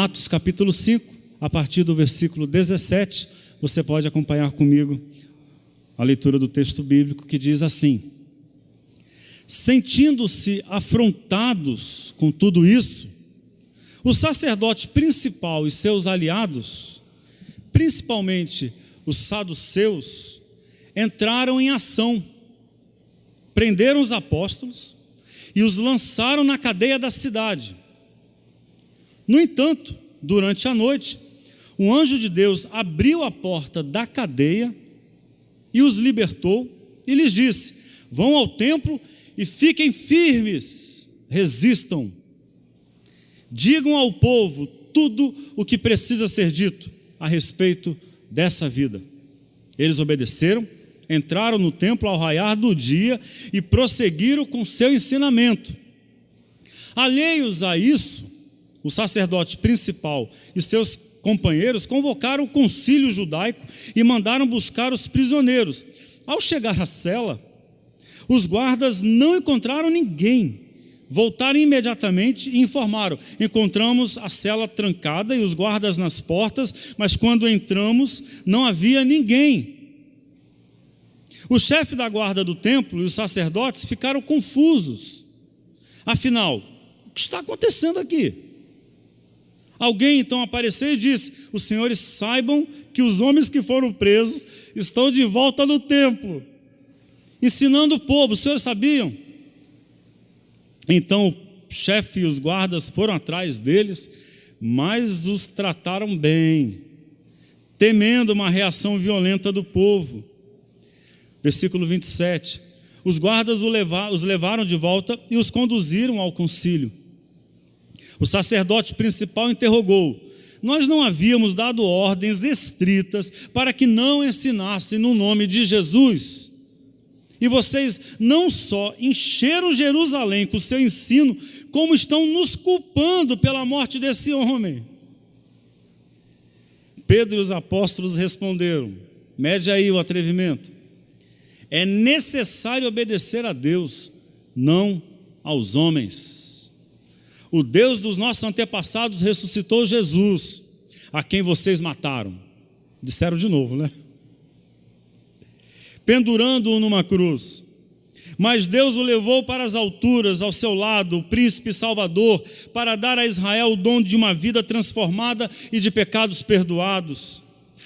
Atos capítulo 5, a partir do versículo 17, você pode acompanhar comigo a leitura do texto bíblico, que diz assim: sentindo-se afrontados com tudo isso, o sacerdote principal e seus aliados, principalmente os saduceus, entraram em ação, prenderam os apóstolos e os lançaram na cadeia da cidade. No entanto, durante a noite, um anjo de Deus abriu a porta da cadeia e os libertou e lhes disse: vão ao templo e fiquem firmes, resistam. Digam ao povo tudo o que precisa ser dito a respeito dessa vida. Eles obedeceram, entraram no templo ao raiar do dia e prosseguiram com seu ensinamento. Alheios a isso, o sacerdote principal e seus companheiros convocaram o concílio judaico e mandaram buscar os prisioneiros. Ao chegar à cela, os guardas não encontraram ninguém. Voltaram imediatamente e informaram: encontramos a cela trancada e os guardas nas portas, mas quando entramos não havia ninguém. O chefe da guarda do templo e os sacerdotes ficaram confusos. Afinal, o que está acontecendo aqui? Alguém então apareceu e disse: os senhores saibam que os homens que foram presos estão de volta no templo, ensinando o povo. Os senhores sabiam? Então o chefe e os guardas foram atrás deles, mas os trataram bem, temendo uma reação violenta do povo. Versículo 27, os guardas os levaram de volta e os conduziram ao concílio. O sacerdote principal interrogou: nós não havíamos dado ordens estritas para que não ensinassem no nome de Jesus? E vocês não só encheram Jerusalém com o seu ensino, como estão nos culpando pela morte desse homem. Pedro e os apóstolos responderam: mede aí o atrevimento. É necessário obedecer a Deus, não aos homens. O Deus dos nossos antepassados ressuscitou Jesus, a quem vocês mataram. Disseram de novo, né? Pendurando-o numa cruz. Mas Deus o levou para as alturas, ao seu lado, o príncipe salvador, para dar a Israel o dom de uma vida transformada e de pecados perdoados.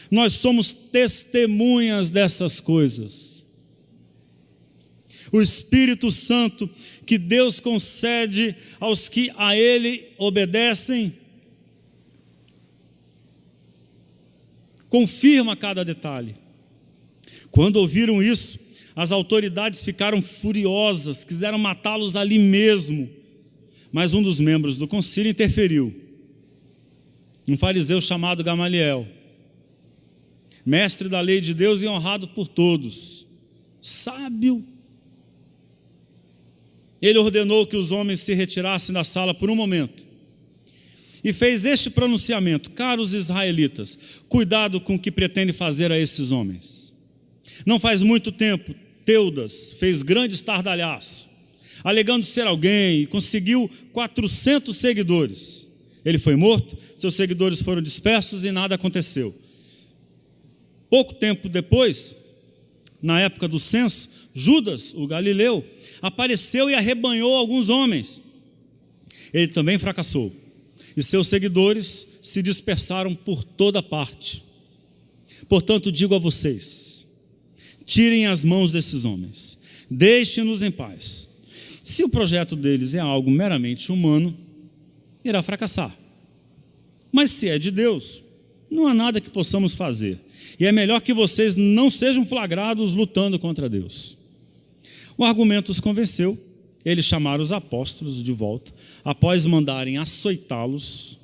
Nós somos testemunhas dessas coisas. O Espírito Santo que Deus concede aos que a Ele obedecem confirma cada detalhe. Quando ouviram isso, as autoridades ficaram furiosas, quiseram matá-los ali mesmo. Mas um dos membros do concílio interferiu. Um fariseu chamado Gamaliel, mestre da lei de Deus e honrado por todos, sábio. Ele ordenou que os homens se retirassem da sala por um momento e fez este pronunciamento: caros israelitas, cuidado com o que pretende fazer a esses homens. Não faz muito tempo, Teudas fez grande estardalhaço, alegando ser alguém, e conseguiu 400 seguidores. Ele foi morto, seus seguidores foram dispersos e nada aconteceu. Pouco tempo depois, na época do censo, Judas, o galileu, apareceu e arrebanhou alguns homens. Ele também fracassou, e seus seguidores se dispersaram por toda parte. Portanto, digo a vocês: tirem as mãos desses homens, deixem-nos em paz. Se o projeto deles é algo meramente humano, irá fracassar. Mas se é de Deus, não há nada que possamos fazer. E é melhor que vocês não sejam flagrados lutando contra Deus. O argumento os convenceu. Eles chamaram os apóstolos de volta. Após mandarem açoitá-los,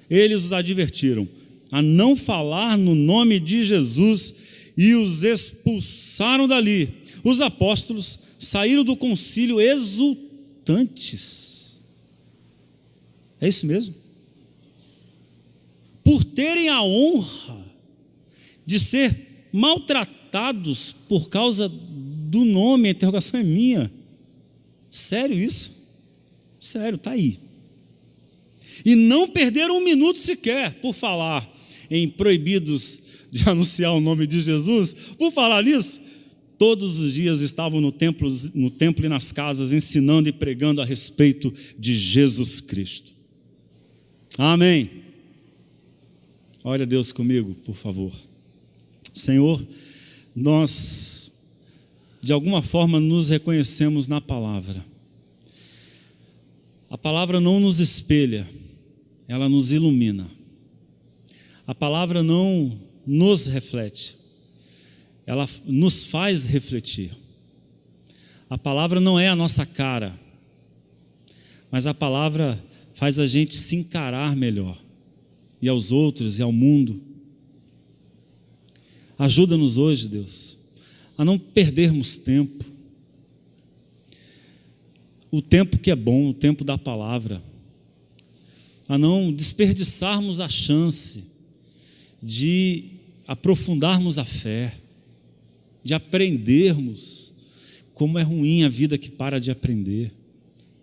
eles os advertiram a não falar no nome de Jesus e os expulsaram dali. Os apóstolos saíram do concílio exultantes. É isso mesmo? Por terem a honra de ser maltratados por causa do nome. A interrogação é minha. Sério isso? Sério, está aí. e não perderam um minuto sequer. Por falar em proibidos de anunciar o nome de Jesus, por falar nisso, todos os dias estavam no templo e nas casas, ensinando e pregando a respeito de Jesus Cristo. Amém. Olha Deus comigo, por favor. Senhor, nós de alguma forma nos reconhecemos na palavra. A palavra não nos espelha, ela nos ilumina. A palavra não nos reflete, ela nos faz refletir. A palavra não é a nossa cara, mas a palavra faz a gente se encarar melhor, e aos outros e ao mundo. Ajuda-nos hoje, Deus, a não perdermos tempo. O tempo que é bom, o tempo da palavra. A não desperdiçarmos a chance de aprofundarmos a fé, de aprendermos. Como é ruim a vida que para de aprender.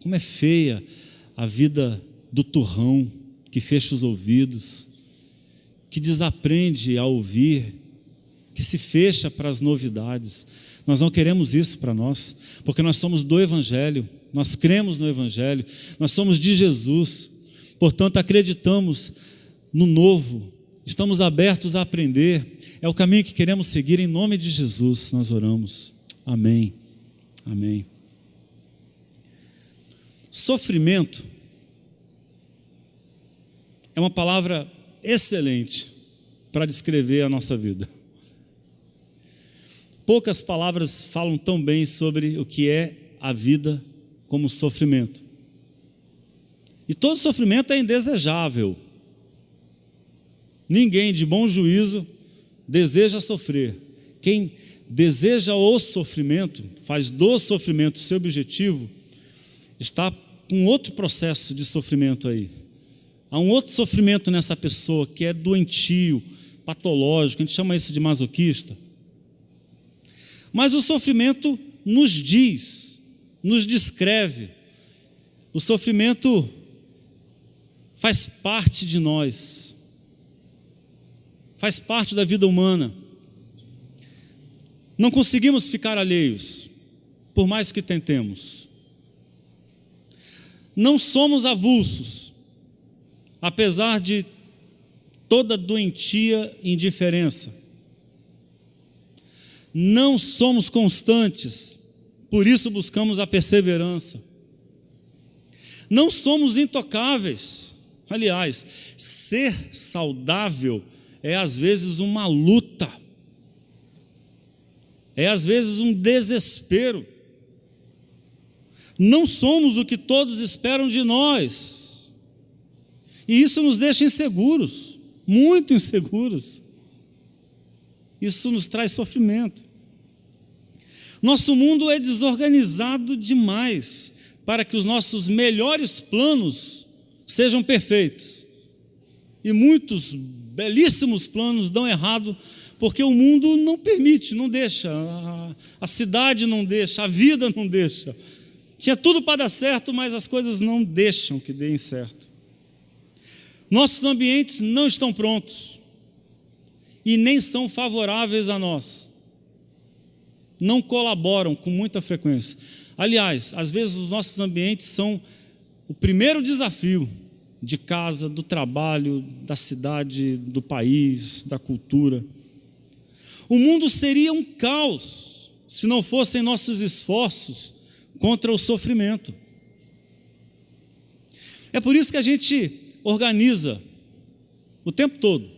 Como é feia a vida do turrão que fecha os ouvidos, que desaprende a ouvir, que se fecha para as novidades. Nós não queremos isso para nós, porque nós somos do Evangelho, nós cremos no Evangelho, nós somos de Jesus, portanto acreditamos no novo, estamos abertos a aprender, é o caminho que queremos seguir. Em nome de Jesus nós oramos, amém, amém. Sofrimento é uma palavra excelente para descrever a nossa vida. Poucas palavras falam tão bem sobre o que é a vida como sofrimento. E todo sofrimento é indesejável. Ninguém de bom juízo deseja sofrer. Quem deseja o sofrimento, faz do sofrimento seu objetivo, está com outro processo de sofrimento aí. Há um outro sofrimento nessa pessoa que é doentio, patológico, a gente chama isso de masoquista. Mas o sofrimento nos diz, nos descreve. O sofrimento faz parte de nós, faz parte da vida humana. Não conseguimos ficar alheios, por mais que tentemos. Não somos avulsos, apesar de toda doentia e indiferença. Não somos constantes, por isso buscamos a perseverança. Não somos intocáveis. Aliás, ser saudável é às vezes uma luta, é às vezes um desespero. Não somos o que todos esperam de nós, e isso nos deixa inseguros, muito inseguros. Isso nos traz sofrimento. Nosso mundo é desorganizado demais para que os nossos melhores planos sejam perfeitos. E muitos belíssimos planos dão errado, porque o mundo não permite, não deixa, a cidade não deixa, a vida não deixa. Tinha tudo para dar certo, mas as coisas não deixam que deem certo. Nossos ambientes não estão prontos e nem são favoráveis a nós. Não colaboram com muita frequência. Aliás, às vezes os nossos ambientes são o primeiro desafio de casa, do trabalho, da cidade, do país, da cultura. O mundo seria um caos se não fossem nossos esforços contra o sofrimento. É por isso que a gente organiza o tempo todo.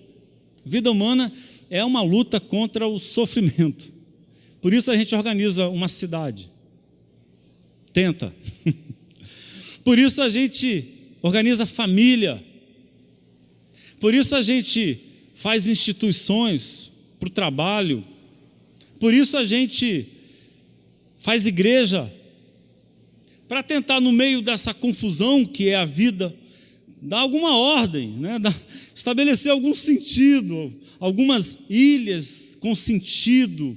A vida humana é uma luta contra o sofrimento. Por isso a gente organiza uma cidade. Tenta. Por isso a gente organiza família. Por isso a gente faz instituições para o trabalho. Por isso a gente faz igreja, para tentar, no meio dessa confusão que é a vida, dar alguma ordem, né? Estabelecer algum sentido, algumas ilhas com sentido,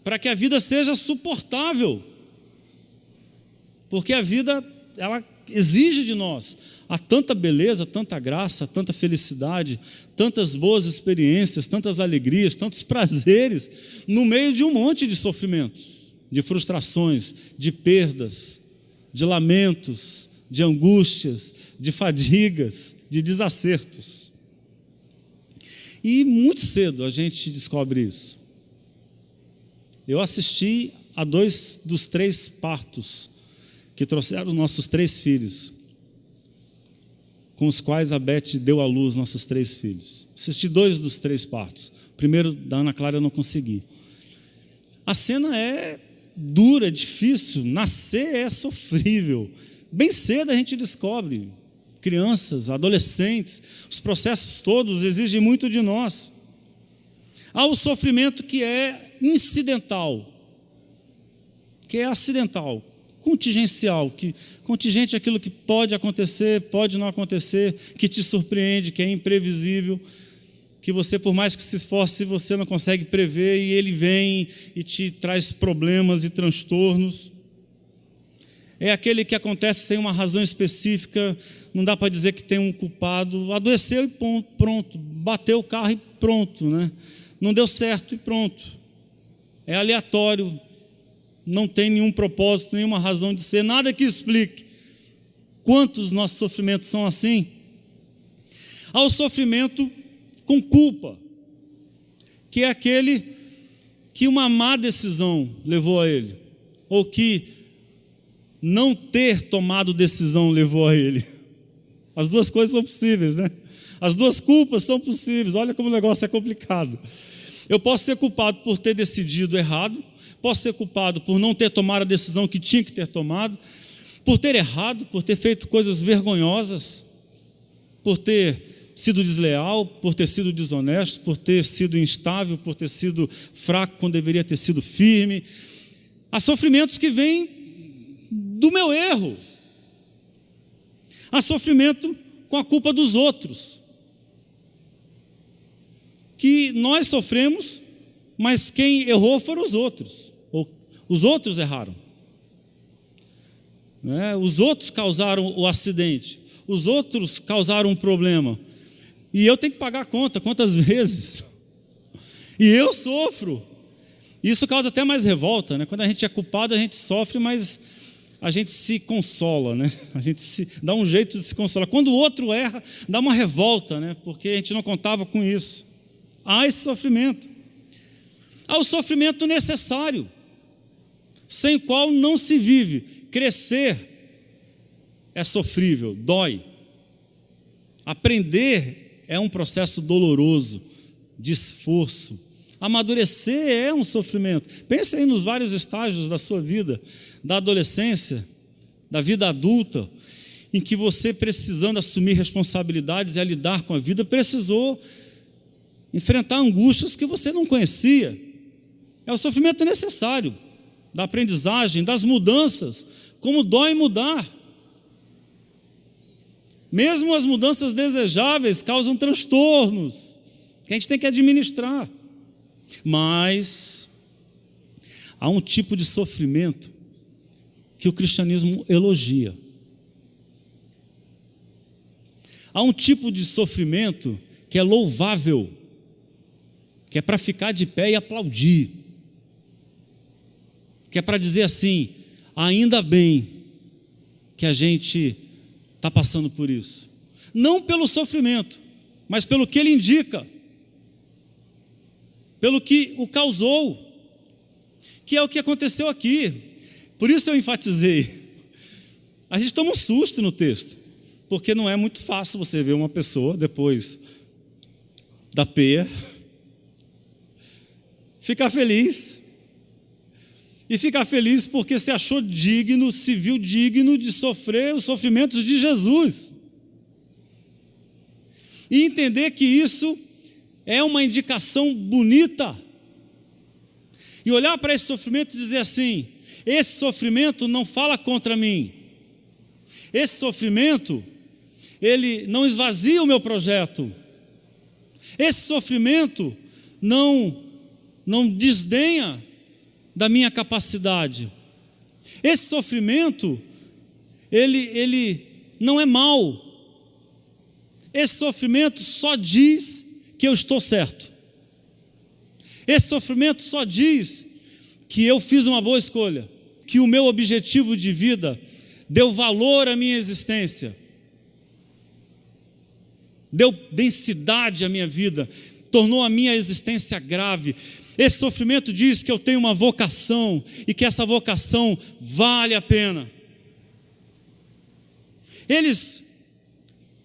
para que a vida seja suportável. Porque a vida ela exige de nós. Há tanta beleza, tanta graça, tanta felicidade, tantas boas experiências, tantas alegrias, tantos prazeres, no meio de um monte de sofrimentos, de frustrações, de perdas, de lamentos, de angústias, de fadigas, de desacertos. E muito cedo a gente descobre isso. Eu assisti a 2 dos 3 partos que trouxeram nossos 3 filhos, com os quais a Beth deu à luz nossos 3 filhos. Assisti 2 dos 3 partos. O primeiro da Ana Clara eu não consegui. A cena é dura, difícil, nascer é sofrível. Bem cedo a gente descobre, crianças, adolescentes, os processos todos exigem muito de nós. Há o sofrimento que é incidental, que é acidental, contingencial, que contingente é aquilo que pode acontecer, pode não acontecer, que te surpreende, que é imprevisível, que você, por mais que se esforce, você não consegue prever, e ele vem e te traz problemas e transtornos. É aquele que acontece sem uma razão específica, não dá para dizer que tem um culpado, adoeceu e pronto, bateu o carro e pronto, né? Não deu certo e pronto. É aleatório, não tem nenhum propósito, nenhuma razão de ser, nada que explique. Quantos nossos sofrimentos são assim? Há o sofrimento com culpa, que é aquele que uma má decisão levou a ele, ou que não ter tomado decisão levou a ele. As duas coisas são possíveis, né? As duas culpas são possíveis. Olha como o negócio é complicado. Eu posso ser culpado por ter decidido errado, posso ser culpado por não ter tomado a decisão que tinha que ter tomado, por ter errado, por ter feito coisas vergonhosas, por ter sido desleal, por ter sido desonesto, por ter sido instável, por ter sido fraco quando deveria ter sido firme. Há sofrimentos que vêm do meu erro. Há sofrimento com a culpa dos outros, que nós sofremos, mas quem errou foram os outros, ou os outros erraram, né? Os outros causaram o acidente, os outros causaram um problema, e eu tenho que pagar a conta, quantas vezes? E eu sofro. Isso causa até mais revolta, né? Quando a gente é culpado, a gente sofre, mas a gente se consola, né? A gente dá um jeito de se consolar. Quando o outro erra, dá uma revolta, né? Porque a gente não contava com isso. Há esse sofrimento. Há o sofrimento necessário, sem o qual não se vive. Crescer é sofrível, dói. Aprender é um processo doloroso, de esforço. Amadurecer é um sofrimento. Pense aí nos vários estágios da sua vida, da adolescência, da vida adulta, em que você, precisando assumir responsabilidades e a lidar com a vida, precisou enfrentar angústias que você não conhecia. É o sofrimento necessário da aprendizagem, das mudanças, como dói mudar. Mesmo as mudanças desejáveis causam transtornos, que a gente tem que administrar. Mas há um tipo de sofrimento que o cristianismo elogia. Há um tipo de sofrimento que é louvável, que é para ficar de pé e aplaudir, que é para dizer assim: ainda bem que a gente está passando por isso. Não pelo sofrimento, mas pelo que ele indica, pelo que o causou, que é o que aconteceu aqui. Por isso eu enfatizei. A gente toma um susto no texto, porque não é muito fácil você ver uma pessoa depois da peia ficar feliz. E ficar feliz porque se achou digno, se viu digno de sofrer os sofrimentos de Jesus. E entender que isso é uma indicação bonita. E olhar para esse sofrimento e dizer assim: esse sofrimento não fala contra mim. Esse sofrimento, ele não esvazia o meu projeto. Esse sofrimento não desdenha da minha capacidade. Esse sofrimento, ele não é mau. Esse sofrimento só diz que eu estou certo. Esse sofrimento só diz que eu fiz uma boa escolha, que o meu objetivo de vida deu valor à minha existência, deu densidade à minha vida, tornou a minha existência grave. Esse sofrimento diz que eu tenho uma vocação e que essa vocação vale a pena. Eles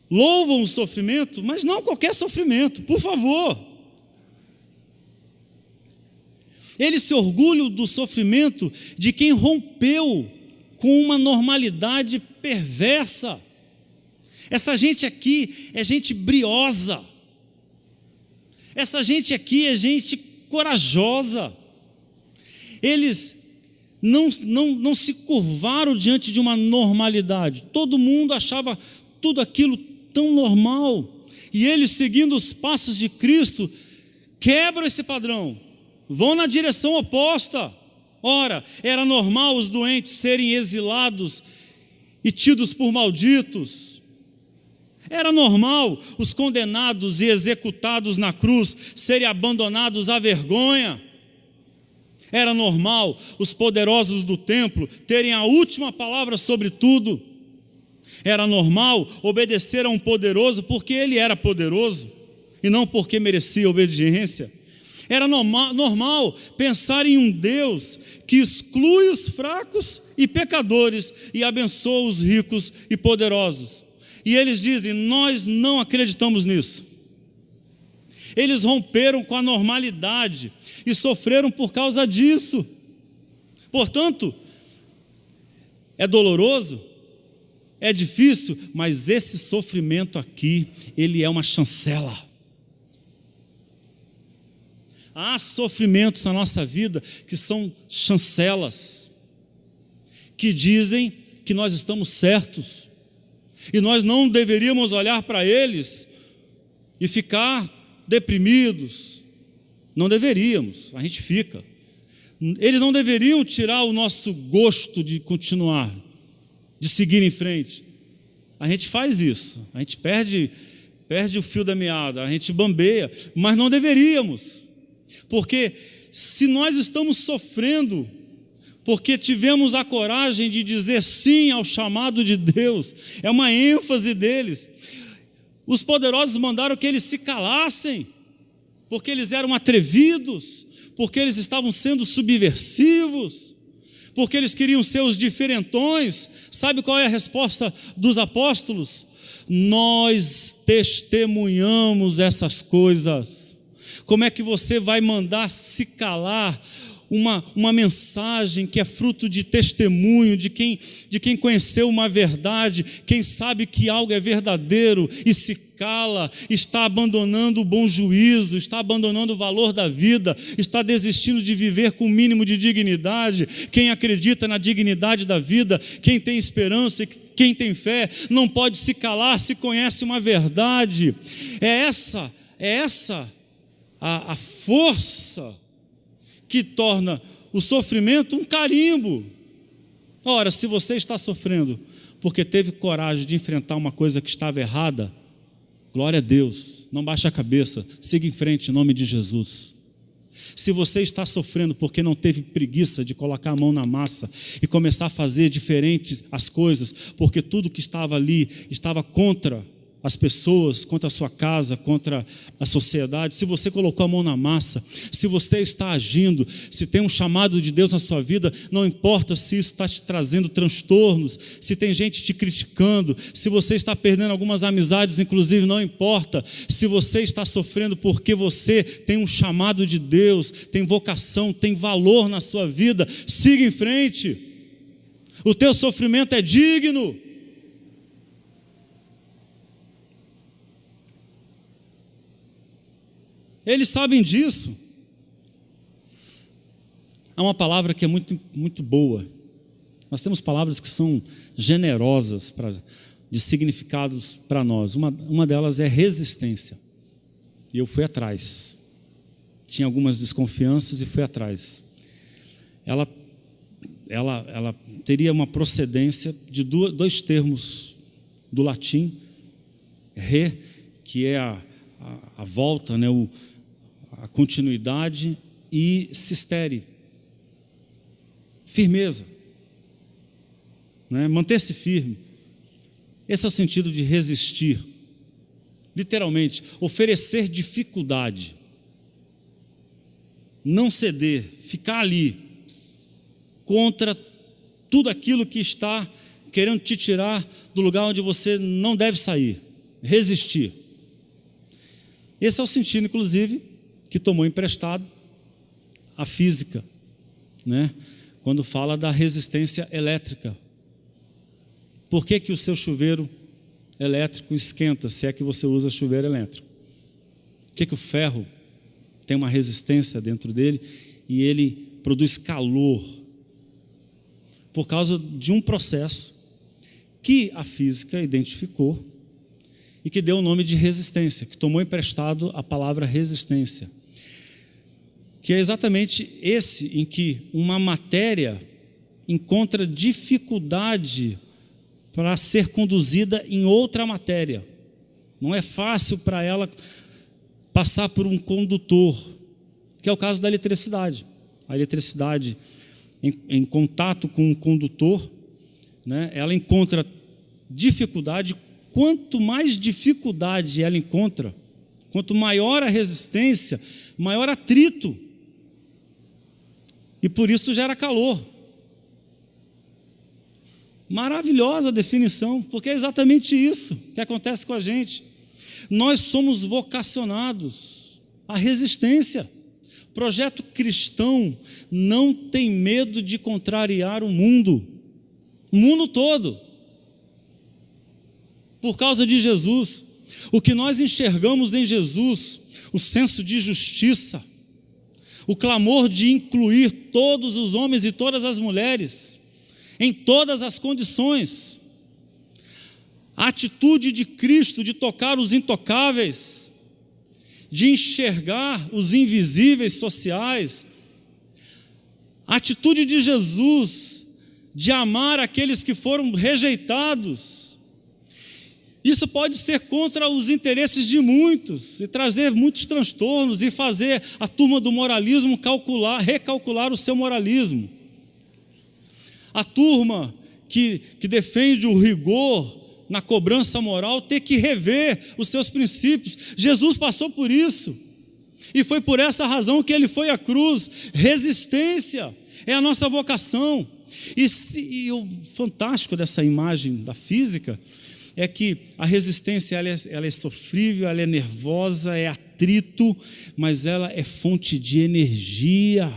louvam o sofrimento, mas não qualquer sofrimento, por favor. Eles se orgulham do sofrimento de quem rompeu com uma normalidade perversa. Essa gente aqui é gente briosa. Essa gente aqui é gente corajosa. Eles não se curvaram diante de uma normalidade. Todo mundo achava tudo aquilo tão normal. E eles, seguindo os passos de Cristo, quebram esse padrão, vão na direção oposta. Ora, era normal os doentes serem exilados e tidos por malditos. Era normal os condenados e executados na cruz serem abandonados à vergonha. Era normal os poderosos do templo terem a última palavra sobre tudo. Era normal obedecer a um poderoso porque ele era poderoso e não porque merecia obediência. Era normal pensar em um Deus que exclui os fracos e pecadores e abençoa os ricos e poderosos. E eles dizem: nós não acreditamos nisso. Eles romperam com a normalidade e sofreram por causa disso. Portanto, é doloroso, é difícil, mas esse sofrimento aqui, ele é uma chancela. Há sofrimentos na nossa vida que são chancelas, que dizem que nós estamos certos, e nós não deveríamos olhar para eles e ficar deprimidos. Não deveríamos, a gente fica. Eles não deveriam tirar o nosso gosto de continuar, de seguir em frente. A gente faz isso, a gente perde o fio da meada, a gente bambeia, mas não deveríamos. Porque se nós estamos sofrendo, porque tivemos a coragem de dizer sim ao chamado de Deus, é uma ênfase deles. Os poderosos mandaram que eles se calassem, porque eles eram atrevidos, porque eles estavam sendo subversivos, porque eles queriam ser os diferentões. Sabe qual é a resposta dos apóstolos? Nós testemunhamos essas coisas. Como é que você vai mandar se calar uma mensagem que é fruto de testemunho, de quem conheceu uma verdade, quem sabe que algo é verdadeiro e se cala, está abandonando o bom juízo, está abandonando o valor da vida, está desistindo de viver com o mínimo de dignidade? Quem acredita na dignidade da vida, quem tem esperança e quem tem fé, não pode se calar se conhece uma verdade. É essa a força que torna o sofrimento um carimbo. Ora, se você está sofrendo porque teve coragem de enfrentar uma coisa que estava errada, glória a Deus, não baixe a cabeça, siga em frente em nome de Jesus. Se você está sofrendo porque não teve preguiça de colocar a mão na massa e começar a fazer diferentes as coisas, porque tudo que estava ali estava contra as pessoas, contra a sua casa, contra a sociedade, se você colocou a mão na massa, se você está agindo, se tem um chamado de Deus na sua vida, não importa se isso está te trazendo transtornos, se tem gente te criticando, se você está perdendo algumas amizades, inclusive, não importa, se você está sofrendo porque você tem um chamado de Deus, tem vocação, tem valor na sua vida, siga em frente. O teu sofrimento é digno. Eles sabem disso. Há uma palavra que é muito, muito boa. Nós temos palavras que são generosas de significados para nós. Uma delas é resistência. E eu fui atrás. Tinha algumas desconfianças e fui atrás. ela teria uma procedência de dois termos do latim, re, que é a volta, né, a continuidade, e sistere, firmeza, né, manter-se firme. Esse é o sentido de resistir, literalmente, oferecer dificuldade, não ceder, ficar ali, contra tudo aquilo que está querendo te tirar do lugar onde você não deve sair, resistir. Esse é o sentido, inclusive, que tomou emprestado a física, né? Quando fala da resistência elétrica. Por que que o seu chuveiro elétrico esquenta, se é que você usa chuveiro elétrico? Por que que o ferro tem uma resistência dentro dele e ele produz calor? Por causa de um processo que a física identificou e que deu o nome de resistência, que tomou emprestado a palavra resistência, que é exatamente esse em que uma matéria encontra dificuldade para ser conduzida em outra matéria. Não é fácil para ela passar por um condutor, que é o caso da eletricidade. A eletricidade, em contato com um condutor, né, ela encontra dificuldade. Quanto mais dificuldade ela encontra, quanto maior a resistência, maior atrito, e por isso gera calor. Maravilhosa a definição, porque é exatamente isso que acontece com a gente. Nós somos vocacionados à resistência. Projeto cristão não tem medo de contrariar o mundo todo. Por causa de Jesus, o que nós enxergamos em Jesus, o senso de justiça, o clamor de incluir todos os homens e todas as mulheres, em todas as condições, a atitude de Cristo de tocar os intocáveis, de enxergar os invisíveis sociais, a atitude de Jesus de amar aqueles que foram rejeitados. Isso pode ser contra os interesses de muitos e trazer muitos transtornos e fazer a turma do moralismo recalcular o seu moralismo. A turma que defende o rigor na cobrança moral ter que rever os seus princípios. Jesus passou por isso e foi por essa razão que ele foi à cruz. Resistência é a nossa vocação. E o fantástico dessa imagem da física é que a resistência ela é sofrível, ela é nervosa, é atrito, mas ela é fonte de energia.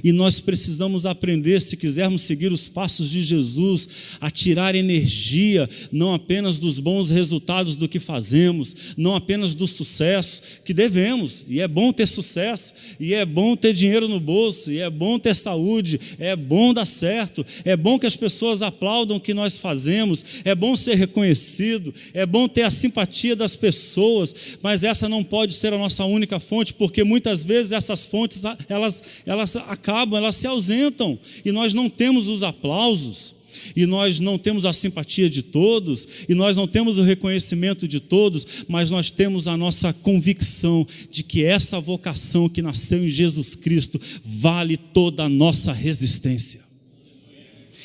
E nós precisamos aprender, se quisermos seguir os passos de Jesus, a tirar energia, não apenas dos bons resultados do que fazemos, não apenas do sucesso, que devemos, e é bom ter sucesso, e é bom ter dinheiro no bolso, e é bom ter saúde, é bom dar certo, é bom que as pessoas aplaudam o que nós fazemos, é bom ser reconhecido, é bom ter a simpatia das pessoas, mas essa não pode ser a nossa única fonte, porque muitas vezes essas fontes, elas acabam, elas se ausentam, e nós não temos os aplausos, e nós não temos a simpatia de todos, e nós não temos o reconhecimento de todos, mas nós temos a nossa convicção de que essa vocação que nasceu em Jesus Cristo vale toda a nossa resistência,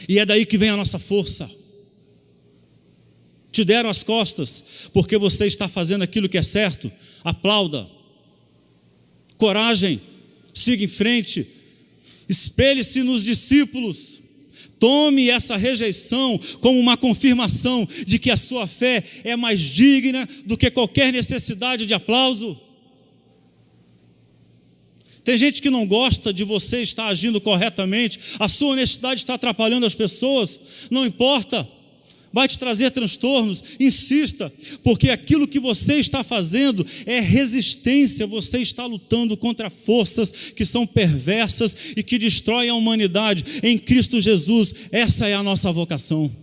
e é daí que vem a nossa força. Te deram as costas porque você está fazendo aquilo que é certo, aplauda, coragem, siga em frente, espelhe-se nos discípulos, tome essa rejeição como uma confirmação de que a sua fé é mais digna do que qualquer necessidade de aplauso. Tem gente que não gosta de você estar agindo corretamente, a sua honestidade está atrapalhando as pessoas, não importa, vai te trazer transtornos, insista, porque aquilo que você está fazendo é resistência, você está lutando contra forças que são perversas e que destroem a humanidade. Em Cristo Jesus, essa é a nossa vocação.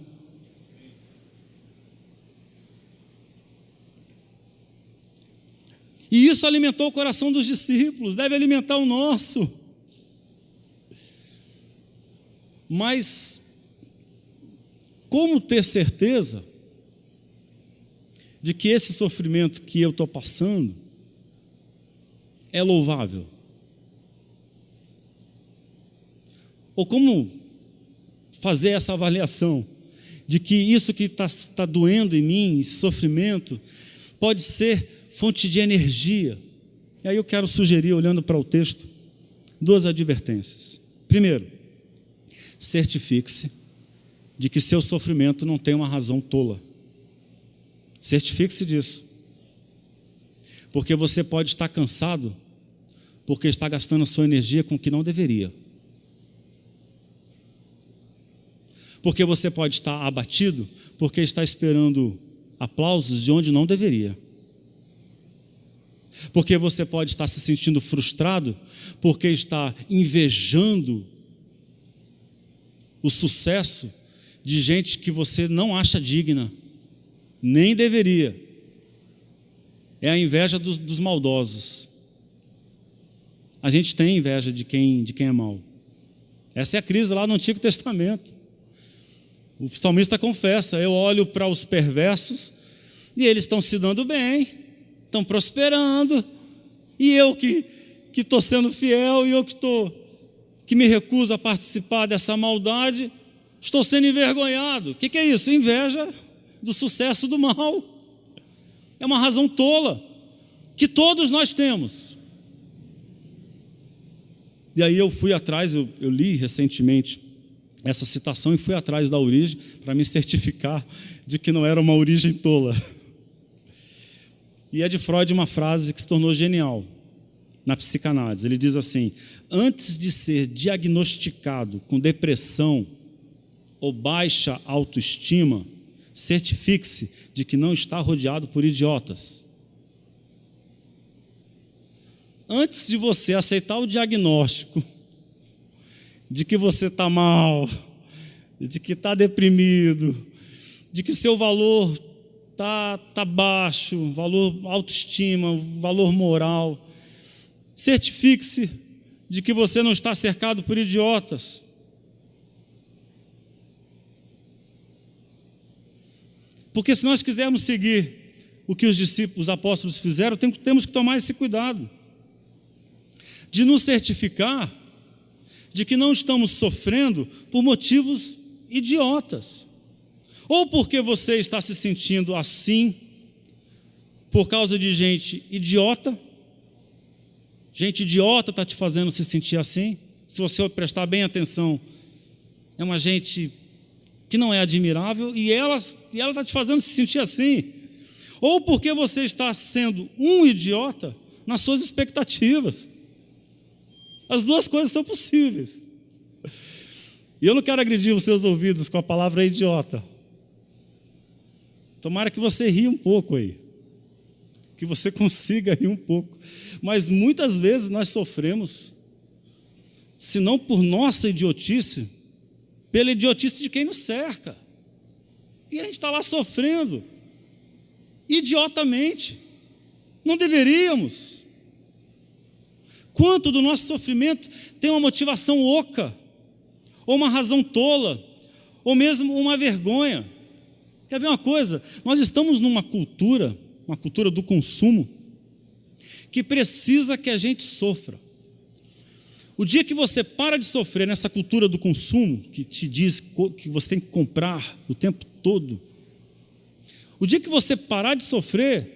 E isso alimentou o coração dos discípulos, deve alimentar o nosso. Mas como ter certeza de que esse sofrimento que eu estou passando é louvável? Ou como fazer essa avaliação de que isso que está doendo em mim, esse sofrimento, pode ser fonte de energia? E aí eu quero sugerir, olhando para o texto, 2 advertências. Primeiro, certifique-se de que seu sofrimento não tem uma razão tola. Certifique-se disso. Porque você pode estar cansado porque está gastando a sua energia com o que não deveria. Porque você pode estar abatido porque está esperando aplausos de onde não deveria. Porque você pode estar se sentindo frustrado porque está invejando o sucesso de gente que você não acha digna, nem deveria. É a inveja dos maldosos. A gente tem inveja de quem é mau. Essa é a crise lá no Antigo Testamento. O salmista confessa: eu olho para os perversos e eles estão se dando bem, estão prosperando, e eu que estou sendo fiel, e eu que me recuso a participar dessa maldade, estou sendo envergonhado. O que é isso? Inveja do sucesso do mal. É uma razão tola que todos nós temos. E aí eu fui atrás, eu li recentemente essa citação e fui atrás da origem para me certificar de que não era uma origem tola. E é de Freud uma frase que se tornou genial na psicanálise. Ele diz assim: antes de ser diagnosticado com depressão ou baixa autoestima, certifique-se de que não está rodeado por idiotas. Antes de você aceitar o diagnóstico de que você está mal, de que está deprimido, de que seu valor está baixo, valor autoestima, valor moral, certifique-se de que você não está cercado por idiotas. Porque se nós quisermos seguir o que os discípulos, os apóstolos fizeram, temos que tomar esse cuidado de nos certificar de que não estamos sofrendo por motivos idiotas, ou porque você está se sentindo assim por causa de gente idiota. Gente idiota está te fazendo se sentir assim. Se você prestar bem atenção, é uma gente que não é admirável, e ela está te fazendo se sentir assim. Ou porque você está sendo um idiota nas suas expectativas. As duas coisas são possíveis. E eu não quero agredir os seus ouvidos com a palavra idiota. Tomara que você ria um pouco aí, que você consiga rir um pouco. Mas muitas vezes nós sofremos, se não por nossa idiotice, pela idiotice de quem nos cerca. E a gente está lá sofrendo, idiotamente. Não deveríamos. Quanto do nosso sofrimento tem uma motivação oca, ou uma razão tola, ou mesmo uma vergonha. Quer ver uma coisa? Nós estamos numa cultura, uma cultura do consumo, que precisa que a gente sofra. O dia que você para de sofrer nessa cultura do consumo, que te diz que você tem que comprar o tempo todo, o dia que você parar de sofrer,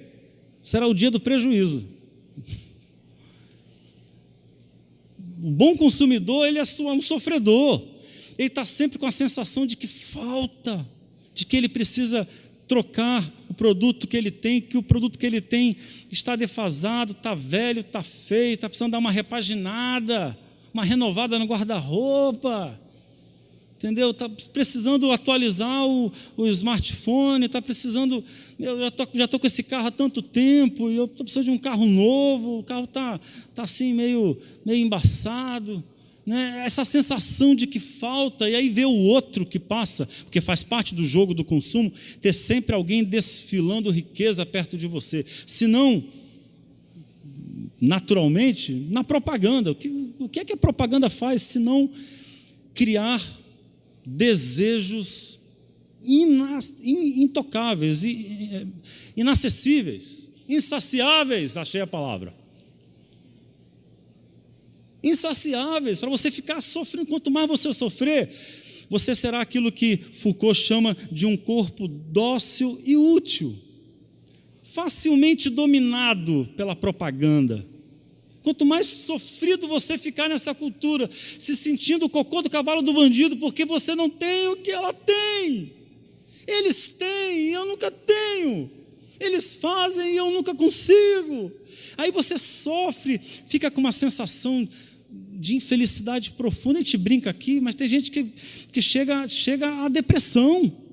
será o dia do prejuízo. O bom consumidor, ele é um sofredor. Ele está sempre com a sensação de que falta, de que ele precisa trocar o produto que ele tem, que o produto que ele tem está defasado, está velho, está feio, está precisando dar uma repaginada, uma renovada no guarda-roupa, entendeu? Está precisando atualizar o smartphone, está precisando, eu já estou com esse carro há tanto tempo, e eu estou precisando de um carro novo, o carro está assim meio embaçado, né? Essa sensação de que falta, e aí vê o outro que passa, porque faz parte do jogo do consumo, ter sempre alguém desfilando riqueza perto de você, senão, naturalmente, na propaganda. O que é que a propaganda faz, senão criar desejos intocáveis, inacessíveis, insaciáveis, achei a palavra. Insaciáveis, para você ficar sofrendo. Quanto mais você sofrer, você será aquilo que Foucault chama de um corpo dócil e útil, facilmente dominado pela propaganda. Quanto mais sofrido você ficar nessa cultura, se sentindo o cocô do cavalo do bandido, porque você não tem o que ela tem. Eles têm e eu nunca tenho. Eles fazem e eu nunca consigo. Aí você sofre, fica com uma sensação de infelicidade profunda. A gente brinca aqui, mas tem gente que chega à depressão.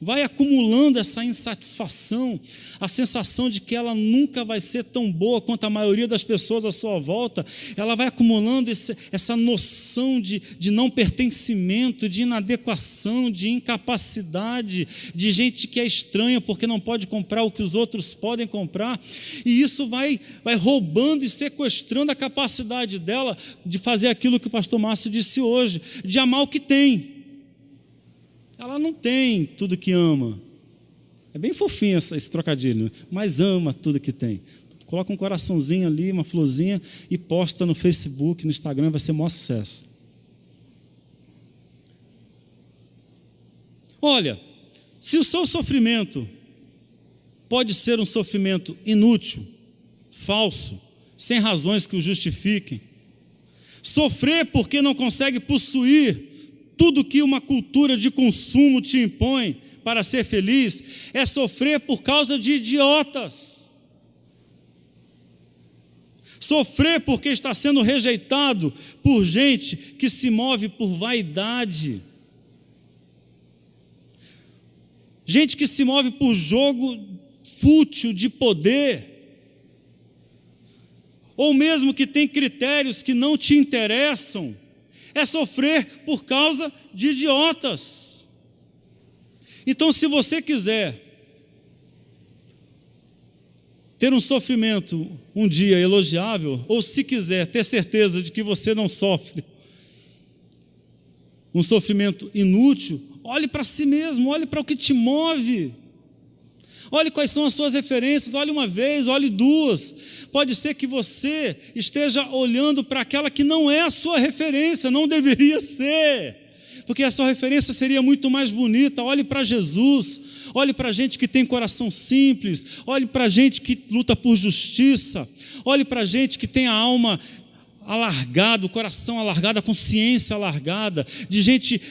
Vai acumulando essa insatisfação, a sensação de que ela nunca vai ser tão boa quanto a maioria das pessoas à sua volta. Ela vai acumulando essa noção de não pertencimento, de inadequação, de incapacidade, de gente que é estranha porque não pode comprar o que os outros podem comprar, e isso vai roubando e sequestrando a capacidade dela de fazer aquilo que o pastor Márcio disse hoje, de amar o que tem. Ela não tem tudo que ama. É bem fofinho esse trocadilho, né? Mas ama tudo que tem. Coloca um coraçãozinho ali, uma florzinha e posta no Facebook, no Instagram, vai ser o maior sucesso. Olha, se o seu sofrimento pode ser um sofrimento inútil, falso, sem razões que o justifiquem, sofrer porque não consegue possuir tudo que uma cultura de consumo te impõe para ser feliz, é sofrer por causa de idiotas. Sofrer porque está sendo rejeitado por gente que se move por vaidade. Gente que se move por jogo fútil de poder. Ou mesmo que tem critérios que não te interessam. É sofrer por causa de idiotas. Então, se você quiser ter um sofrimento um dia elogiável, ou se quiser ter certeza de que você não sofre um sofrimento inútil, olhe para si mesmo, olhe para o que te move. Olhe quais são as suas referências, olhe uma vez, olhe duas. Pode ser que você esteja olhando para aquela que não é a sua referência, não deveria ser, porque a sua referência seria muito mais bonita. Olhe para Jesus, olhe para gente que tem coração simples, olhe para gente que luta por justiça, olhe para gente que tem a alma alargado, o coração alargado, a consciência alargada,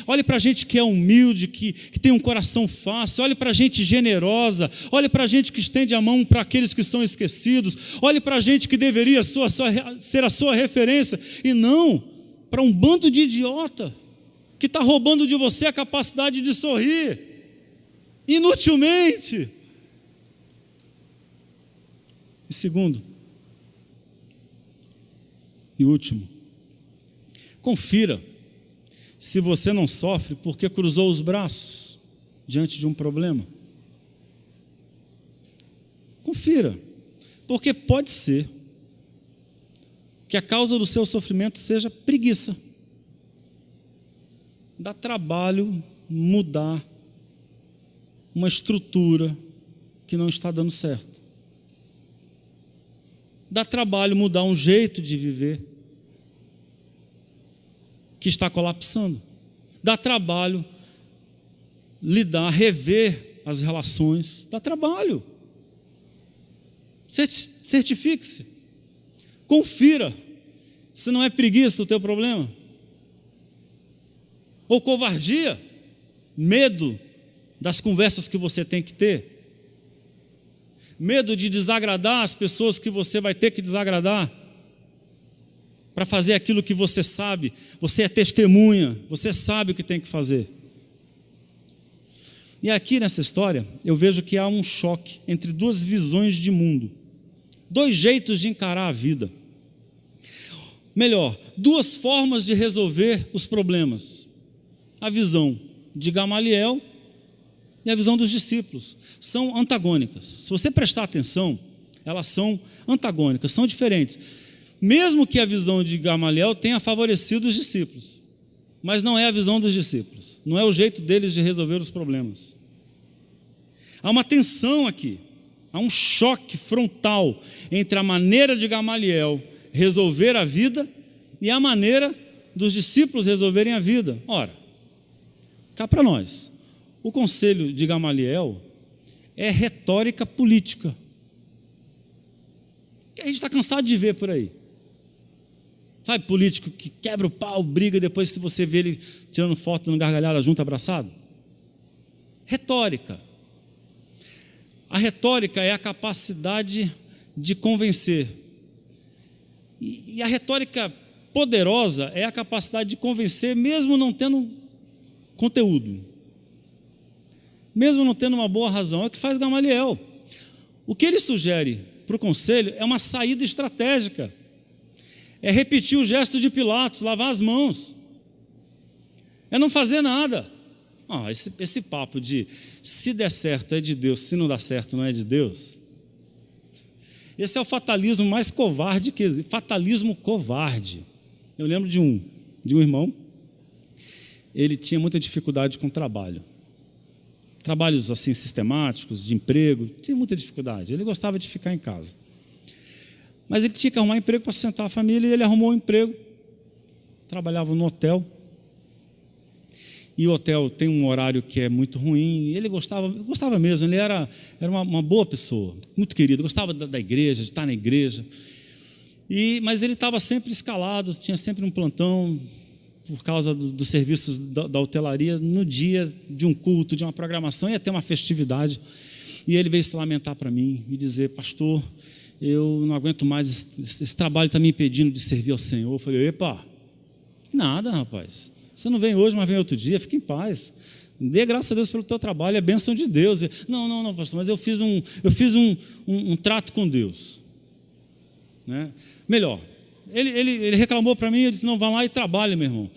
olhe para gente que é humilde, que tem um coração fácil, olhe para gente generosa, olhe para gente que estende a mão para aqueles que são esquecidos, olhe para gente que deveria ser a sua referência, e não para um bando de idiota, que está roubando de você a capacidade de sorrir, inutilmente. E segundo, e último, confira se você não sofre porque cruzou os braços diante de um problema. Confira, porque pode ser que a causa do seu sofrimento seja preguiça. Dá trabalho mudar uma estrutura que não está dando certo. Dá trabalho mudar um jeito de viver que está colapsando. Dá trabalho rever as relações. Dá trabalho. Certifique-se. Confira se não é preguiça o teu problema. Ou covardia, medo das conversas que você tem que ter. Medo de desagradar as pessoas que você vai ter que desagradar, para fazer aquilo que você sabe, você é testemunha, você sabe o que tem que fazer. E aqui nessa história, eu vejo que há um choque entre duas visões de mundo, dois jeitos de encarar a vida. Melhor, duas formas de resolver os problemas. A visão de Gamaliel e a visão dos discípulos são antagônicas. Se você prestar atenção, elas são antagônicas, são diferentes. Mesmo que a visão de Gamaliel tenha favorecido os discípulos. mas não é a visão dos discípulos, não é o jeito deles de resolver os problemas. Há uma tensão aqui, há um choque frontal entre a maneira de Gamaliel resolver a vida e a maneira dos discípulos resolverem a vida. Ora, cá para nós, o conselho de Gamaliel é retórica política, que a gente está cansado de ver por aí. Sabe, político que quebra o pau, briga, depois se você vê ele tirando foto, dando gargalhada junto, abraçado. Retórica. A retórica é a capacidade de convencer. E a retórica poderosa é a capacidade de convencer, mesmo não tendo conteúdo, mesmo não tendo uma boa razão. É o que faz Gamaliel. O que ele sugere para o conselho é uma saída estratégica. É repetir o gesto de Pilatos, lavar as mãos. É não fazer nada. Esse papo de se der certo é de Deus, se não dá certo não é de Deus. Esse é o fatalismo mais covarde que existe. Fatalismo covarde. Eu lembro de um irmão, ele tinha muita dificuldade com trabalho. Trabalhos assim sistemáticos, de emprego, tinha muita dificuldade. Ele gostava de ficar em casa. Mas ele tinha que arrumar emprego para sustentar a família e ele arrumou um emprego. Trabalhava no hotel. E o hotel tem um horário que é muito ruim. E ele gostava mesmo, ele era uma boa pessoa, muito querido, gostava da igreja, de estar na igreja. Mas ele estava sempre escalado, tinha sempre um plantão por causa dos serviços da hotelaria. No dia de um culto, de uma programação, ia ter uma festividade. E ele veio se lamentar para mim e dizer: pastor, eu não aguento mais, esse trabalho está me impedindo de servir ao Senhor. Eu falei: epa, nada, rapaz, você não vem hoje, mas vem outro dia, fique em paz, dê graças a Deus pelo teu trabalho, é bênção de Deus. Não, pastor, mas eu fiz um trato com Deus, né? Melhor, ele reclamou para mim, eu disse: não, vá lá e trabalhe, meu irmão.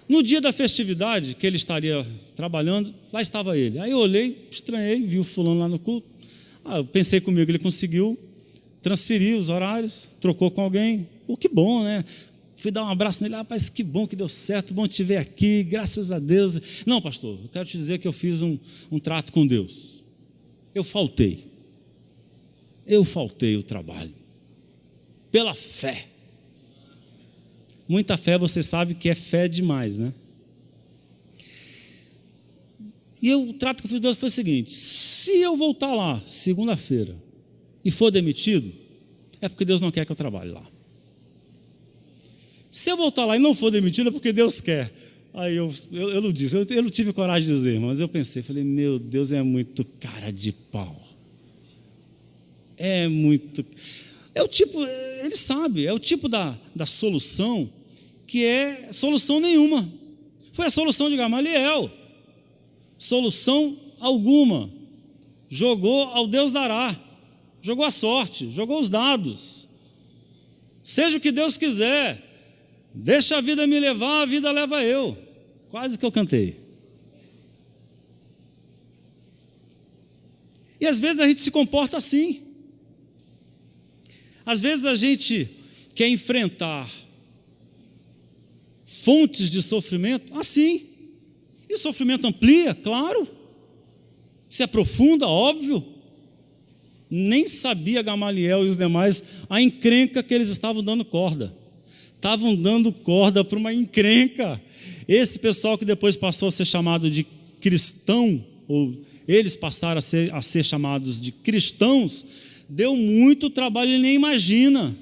No dia da festividade, que ele estaria trabalhando, lá estava ele. Aí eu olhei, estranhei, vi o fulano lá no culto. Eu pensei comigo, ele conseguiu transferir os horários, trocou com alguém. Que bom, né? Fui dar um abraço nele: rapaz, que bom que deu certo, bom te ver aqui, graças a Deus. Não, pastor, eu quero te dizer que eu fiz um trato com Deus. Eu faltei o trabalho, pela fé. Muita fé, você sabe que é fé demais, né? E o trato que eu fiz com Deus foi o seguinte: se eu voltar lá segunda-feira e for demitido, é porque Deus não quer que eu trabalhe lá. Se eu voltar lá e não for demitido, é porque Deus quer. Aí eu não disse, eu não tive coragem de dizer, mas eu pensei, falei: meu Deus, é muito cara de pau. É muito... ele sabe, é o tipo da solução que é solução nenhuma. Foi a solução de Gamaliel. Solução alguma. Jogou ao Deus dará. Jogou a sorte, jogou os dados. Seja o que Deus quiser. Deixa a vida me levar, a vida leva eu. Quase que eu cantei. E às vezes a gente se comporta assim. Às vezes a gente quer enfrentar fontes de sofrimento assim. E o sofrimento amplia, claro. Se aprofunda, óbvio. Nem sabia Gamaliel e os demais a encrenca que eles estavam dando corda. Estavam dando corda para uma encrenca. Esse pessoal que depois passou a ser chamado de cristão, ou eles passaram a ser chamados de cristãos, deu muito trabalho, ele nem imagina.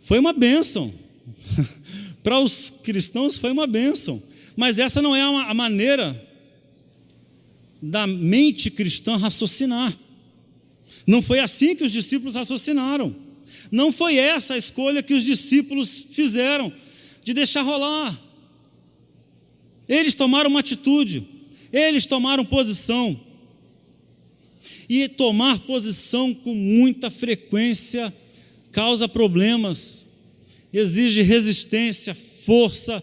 Foi uma bênção. Para os cristãos foi uma bênção. Mas essa não é a maneira da mente cristã raciocinar. Não foi assim que os discípulos raciocinaram. Não foi essa a escolha que os discípulos fizeram, de deixar rolar. Eles tomaram uma atitude, eles tomaram posição. E tomar posição com muita frequência causa problemas, exige resistência, força,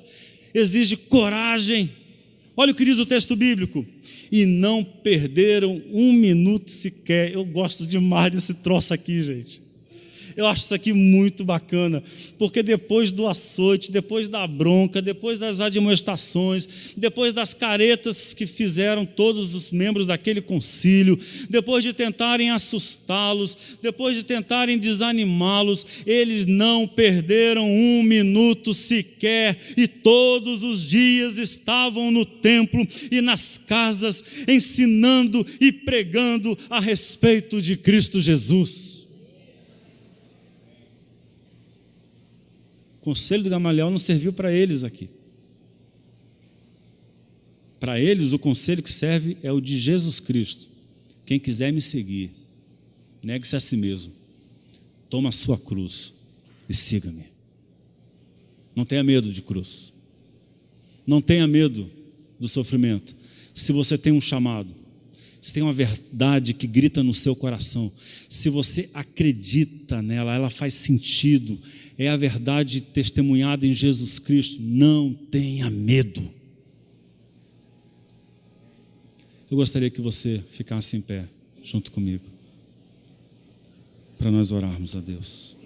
exige coragem. Olha o que diz o texto bíblico: e não perderam um minuto sequer. Eu gosto demais desse troço aqui, gente. Eu acho isso aqui muito bacana, porque depois do açoite, depois da bronca, depois das admoestações, depois das caretas que fizeram todos os membros daquele concílio, depois de tentarem assustá-los, depois de tentarem desanimá-los, eles não perderam um minuto sequer, e todos os dias estavam no templo e nas casas, ensinando e pregando a respeito de Cristo Jesus. O conselho de Gamaliel não serviu para eles aqui. Para eles, o conselho que serve é o de Jesus Cristo. Quem quiser me seguir, negue-se a si mesmo, toma a sua cruz e siga-me. Não tenha medo de cruz. Não tenha medo do sofrimento. Se você tem um chamado, se tem uma verdade que grita no seu coração, se você acredita nela, ela faz sentido, é a verdade testemunhada em Jesus Cristo, não tenha medo. Eu gostaria que você ficasse em pé, junto comigo, para nós orarmos a Deus.